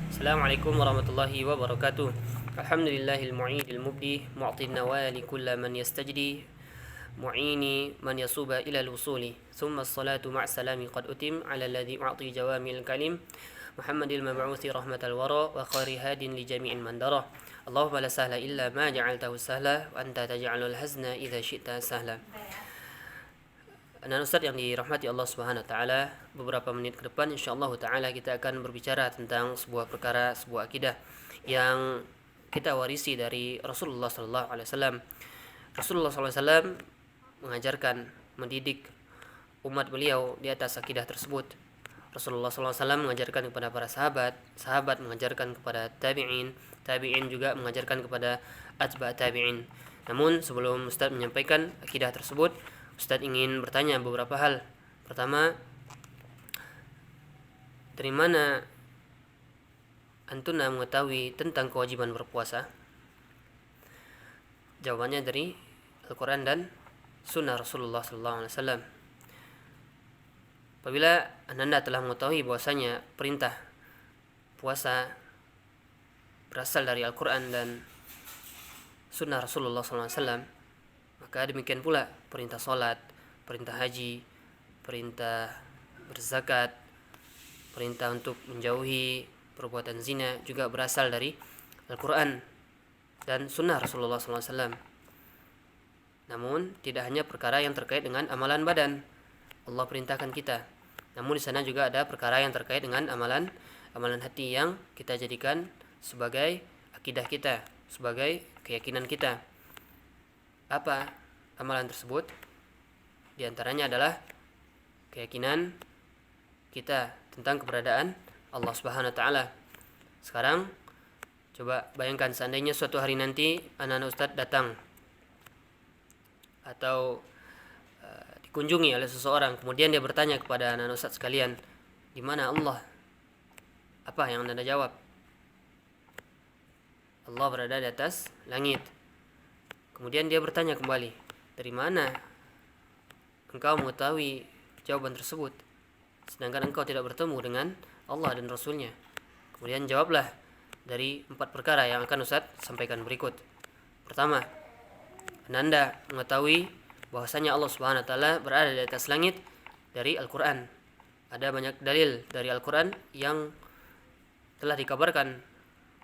Assalamualaikum warahmatullahi wabarakatuh. Alhamdulillahil mu'idil mubdi mu'ti nawali kulla man yastajdi mu'ini man yasuba ila al-wusuli thumma as-salatu ma'a salami qad utim ala alladhi u'ti jawamil kalim Muhammadil mab'uthi rahmatal wara wa khairi hadin li jami'in man dara. Allahumma la sahla illa ma ja'altahu sahla wa anta taj'alul hazna idza syi'ta sahla. Anak Ustaz yang dirahmati Allah Subhanahu wa taala, beberapa menit ke depan insyaallah taala kita akan berbicara tentang sebuah perkara, sebuah akidah yang kita warisi dari Rasulullah sallallahu alaihi wasallam. Rasulullah sallallahu alaihi wasallam mengajarkan, mendidik umat beliau di atas akidah tersebut. Rasulullah sallallahu alaihi wasallam mengajarkan kepada para sahabat, sahabat mengajarkan kepada tabi'in, tabi'in juga mengajarkan kepada atba' tabi'in. Namun sebelum Ustaz menyampaikan akidah tersebut, Ustaz ingin bertanya beberapa hal. Pertama, dari mana antuna mengetahui tentang kewajiban berpuasa? Jawabannya dari Al-Quran dan Sunnah Rasulullah SAW. Apabila anda telah mengetahui bahwasanya perintah puasa berasal dari Al-Quran dan Sunnah Rasulullah SAW, maka demikian pula perintah salat, perintah haji, perintah berzakat, perintah untuk menjauhi perbuatan zina juga berasal dari Al-Quran dan Sunnah Rasulullah SAW. Namun tidak hanya perkara yang terkait dengan amalan badan, Allah perintahkan kita. Namun di sana juga ada perkara yang terkait dengan amalan hati yang kita jadikan sebagai akidah kita, sebagai keyakinan kita. Apa amalan tersebut? Di antaranya adalah keyakinan kita tentang keberadaan Allah Subhanahu wa taala. Sekarang coba bayangkan seandainya suatu hari nanti anak-anak Ustadz datang atau dikunjungi oleh seseorang, kemudian dia bertanya kepada anak-anak Ustadz sekalian, di mana Allah? Apa yang Anda jawab? Allah berada di atas langit. Kemudian dia bertanya kembali, dari mana engkau mengetahui jawaban tersebut, sedangkan engkau tidak bertemu dengan Allah dan Rasulnya? Kemudian jawablah dari 4 perkara yang akan Ustaz sampaikan berikut. Pertama, Anda mengetahui bahwasanya Allah Subhanahu wa taala berada di atas langit dari Al-Quran. Ada banyak dalil dari Al-Quran yang telah dikabarkan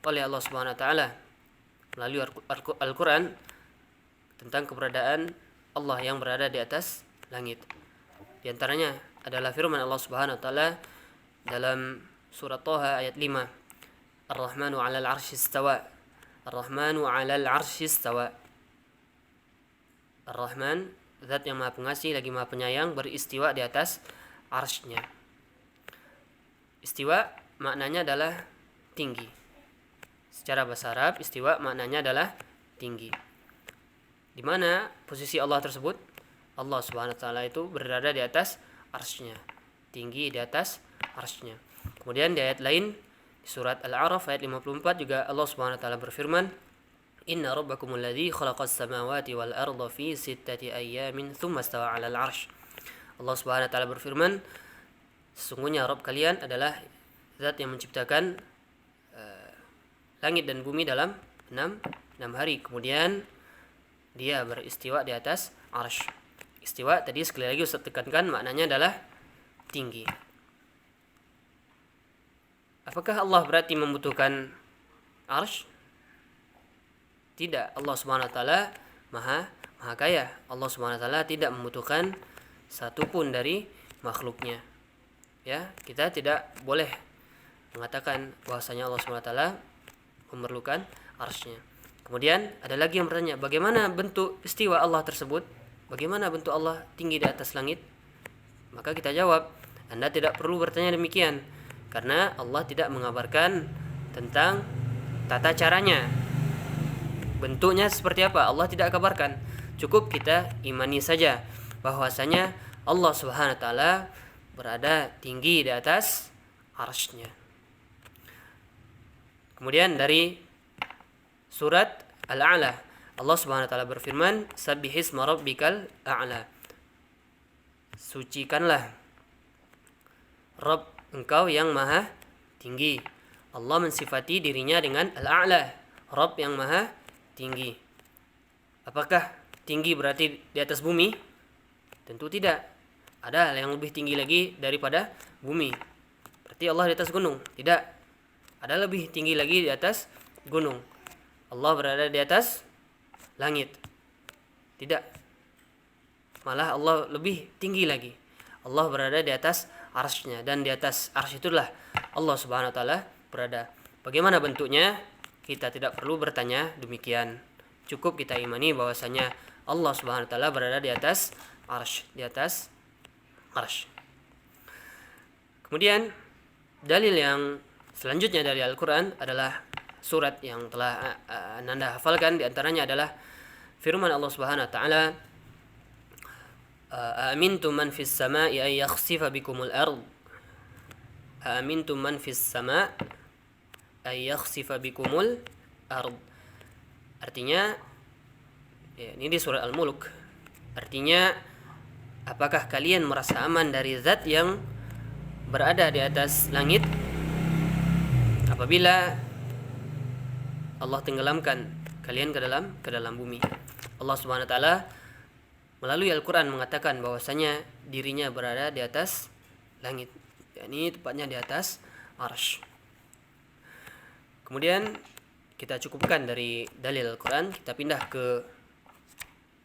oleh Allah Subhanahu wa taala melalui Al-Quran tentang keberadaan Allah yang berada di atas langit. Di antaranya adalah firman Allah Subhanahu wa taala dalam surat Thaha ayat 5. Ar-Rahmanu 'alal 'arsy istawa. Ar-Rahmanu 'alal 'arsy istawa. Ar-Rahman, zat yang Maha Pengasih lagi Maha Penyayang, beristiwa di atas arsy-Nya. Istiwa maknanya adalah tinggi. Secara bahasa Arab, istiwa maknanya adalah tinggi. Di mana posisi Allah tersebut? Allah Subhanahu wa taala itu berada di atas arsy-Nya, tinggi di atas arsy-Nya. Kemudian di ayat lain di surat Al-A'raf ayat 54 juga Allah Subhanahu wa taala berfirman, "Inna rabbakumul ladzi khalaqas samawati wal arda fi sittati ayyamin tsumma istawa 'alal 'arsy." Allah Subhanahu wa taala berfirman, sesungguhnya Rabb kalian adalah zat yang menciptakan langit dan bumi dalam 6 hari. Kemudian dia beristiwa di atas arsy. Istiwa tadi sekali lagi Ustaz tekankan maknanya adalah tinggi. Apakah Allah berarti membutuhkan arsy? Tidak. Allah Subhanahu wa taala maha kaya. Allah Subhanahu wa taala tidak membutuhkan satupun dari makhluknya. Ya, kita tidak boleh mengatakan bahwasanya Allah Subhanahu wa taala memerlukan arsy-Nya. Kemudian ada lagi yang bertanya, bagaimana bentuk istiwa Allah tersebut? Bagaimana bentuk Allah tinggi di atas langit? Maka kita jawab, Anda tidak perlu bertanya demikian, karena Allah tidak mengabarkan tentang tata caranya. Bentuknya seperti apa? Allah tidak kabarkan. Cukup kita imani saja bahwasanya Allah Subhanahu wa taala berada tinggi di atas arsy-Nya. Kemudian dari surat Al-A'la, Allah Subhanahu wa taala berfirman, "Sabbihisma rabbikal a'la." Sucikanlah Rabb engkau yang maha tinggi. Allah mensifati dirinya dengan Al-A'la, Rabb yang maha tinggi. Apakah tinggi berarti di atas bumi? Tentu tidak. Ada yang lebih tinggi lagi daripada bumi. Berarti Allah di atas gunung? Tidak. Ada lebih tinggi lagi di atas gunung. Allah berada di atas langit? Tidak. Malah Allah lebih tinggi lagi. Allah berada di atas arsy-Nya, dan di atas arsy itulah Allah Subhanahu wa taala berada. Bagaimana bentuknya? Kita tidak perlu bertanya demikian. Cukup kita imani bahwasanya Allah Subhanahu wa taala berada di atas arsy, di atas arsy. Kemudian dalil yang selanjutnya dari Al-Qur'an adalah surat yang telah Anda hafalkan, di antaranya adalah firman Allah Subhanahu wa taala, "Amintum man fis sama'i ay yakhsifa bikumul ard." Amintum man fis sama' ay yakhsifa bikumul ard. Artinya ini di surah Al-Mulk. Artinya, apakah kalian merasa aman dari zat yang berada di atas langit apabila Allah tenggelamkan kalian ke dalam bumi? Allah Subhanahu wa taala melalui Al-Quran mengatakan bahwasanya dirinya berada di atas langit, yakni tepatnya di atas arsy. Kemudian kita cukupkan dari dalil Al-Quran, kita pindah ke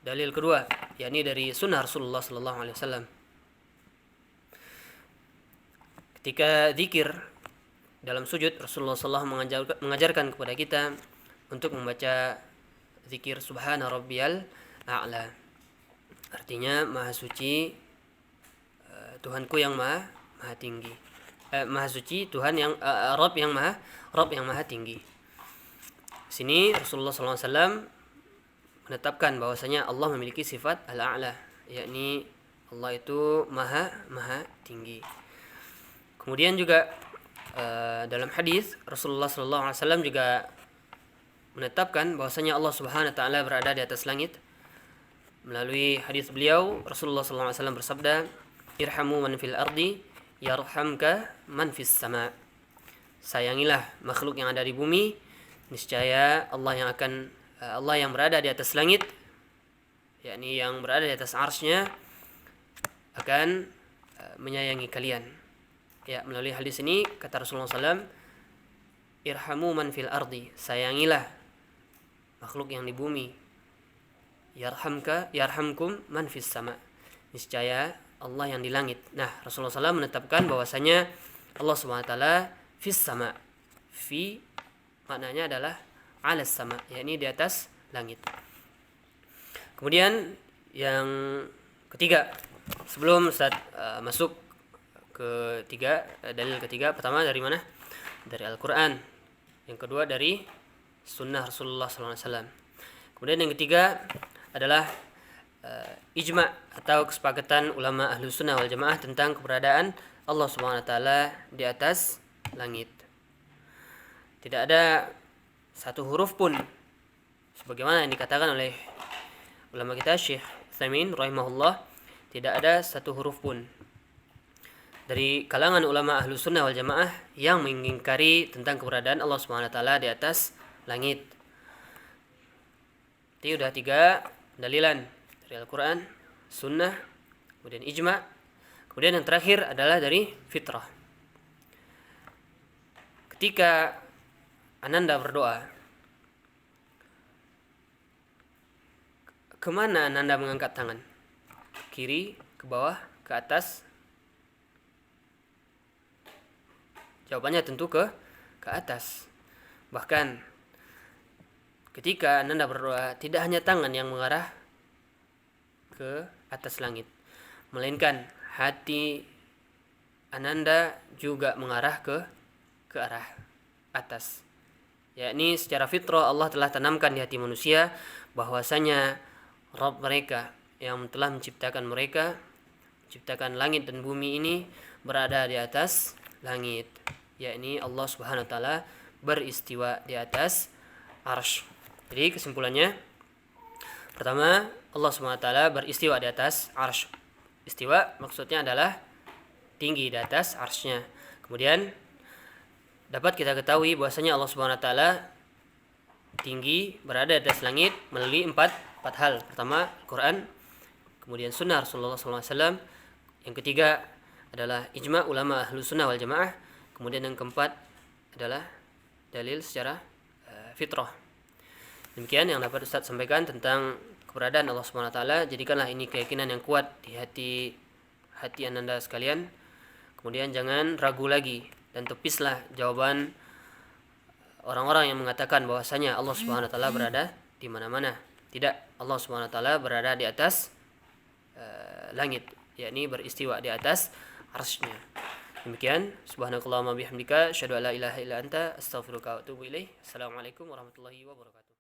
dalil kedua, yakni dari sunnah Rasulullah sallallahu alaihi wasallam. Ketika zikir dalam sujud, Rasulullah sallallahu mengajarkan kepada kita untuk membaca zikir Subhana Rabbiyal A'la. Artinya maha suci Tuhanku yang maha tinggi. Maha suci Tuhan yang Rabb yang maha tinggi. Sini Rasulullah SAW menetapkan bahwasanya Allah memiliki sifat Al-A'la, yakni Allah itu maha tinggi. Kemudian juga dalam hadis Rasulullah SAW juga menetapkan bahwasanya Allah Subhanahu wa taala berada di atas langit. Melalui hadis beliau, Rasulullah SAW bersabda, "Irhamu man fil ardi yarhamka man fis sama." Sayangilah makhluk yang ada di bumi, niscaya Allah yang berada di atas langit, yakni yang berada di atas arsy-Nya, akan menyayangi kalian. Ya, melalui hadis ini kata Rasulullah SAW, "Irhamu man fil ardi." Sayangilah makhluk yang di bumi. Yarhamkum man fis sama. Niscaya Allah yang di langit. Nah, Rasulullah SAW menetapkan bahwasanya Allah SWT fis sama. Fi maknanya adalah alas sama, yakni di atas langit. Kemudian yang ketiga, sebelum Ustaz masuk ke dalil ketiga, pertama dari mana? Dari Al-Quran. Yang kedua dari sunnah Rasulullah SAW. Kemudian yang ketiga adalah ijma' atau kesepakatan ulama ahlu sunnah wal jamaah tentang keberadaan Allah Subhanahu wa taala di atas langit. Tidak ada satu huruf pun sebagaimana yang dikatakan oleh ulama kita Syekh Utsaimin rahimahullah, tidak ada satu huruf pun dari kalangan ulama ahlu sunnah wal jamaah yang mengingkari tentang keberadaan Allah Subhanahu wa taala di atas langit. Itu sudah 3 dalilan dari Al-Quran, sunnah, kemudian ijma', kemudian yang terakhir adalah dari fitrah. Ketika Ananda berdoa, kemana Ananda mengangkat tangan? Ke kiri, ke bawah, ke atas? Jawabannya tentu ke atas. Bahkan ketika Ananda berdoa, tidak hanya tangan yang mengarah ke atas langit, melainkan hati Ananda juga mengarah ke arah atas. Yakni secara fitrah Allah telah tanamkan di hati manusia bahwasanya Rabb mereka yang telah menciptakan mereka, menciptakan langit dan bumi ini, berada di atas langit, yakni Allah Subhanahu wa taala beristiwa di atas arsy. Jadi kesimpulannya, pertama, Allah SWT beristiwa di atas arsy. Istiwa maksudnya adalah tinggi di atas arsy-Nya. Kemudian dapat kita ketahui bahwasanya Allah Subhanahu wa taala tinggi, berada di atas langit melalui empat hal. Pertama, Quran, kemudian sunnah Rasulullah SAW, yang ketiga adalah ijma ulama ahlu sunnah wal jamaah, kemudian yang keempat adalah dalil secara fitrah. Demikian yang dapat Ustaz sampaikan tentang keberadaan Allah Subhanahu wa taala. Jadikanlah ini keyakinan yang kuat di hati Anda sekalian. Kemudian jangan ragu lagi dan tepislah jawaban orang-orang yang mengatakan bahwasanya Allah Subhanahu wa taala berada di mana-mana. Tidak, Allah Subhanahu wa taala berada di atas langit, yakni beristiwa di atas arsy-Nya. Demikian, subhanakallahumma bihamdika asyhadu an la ilaha illa anta astaghfiruka wa atubu ilaik. Assalamualaikum warahmatullahi wabarakatuh.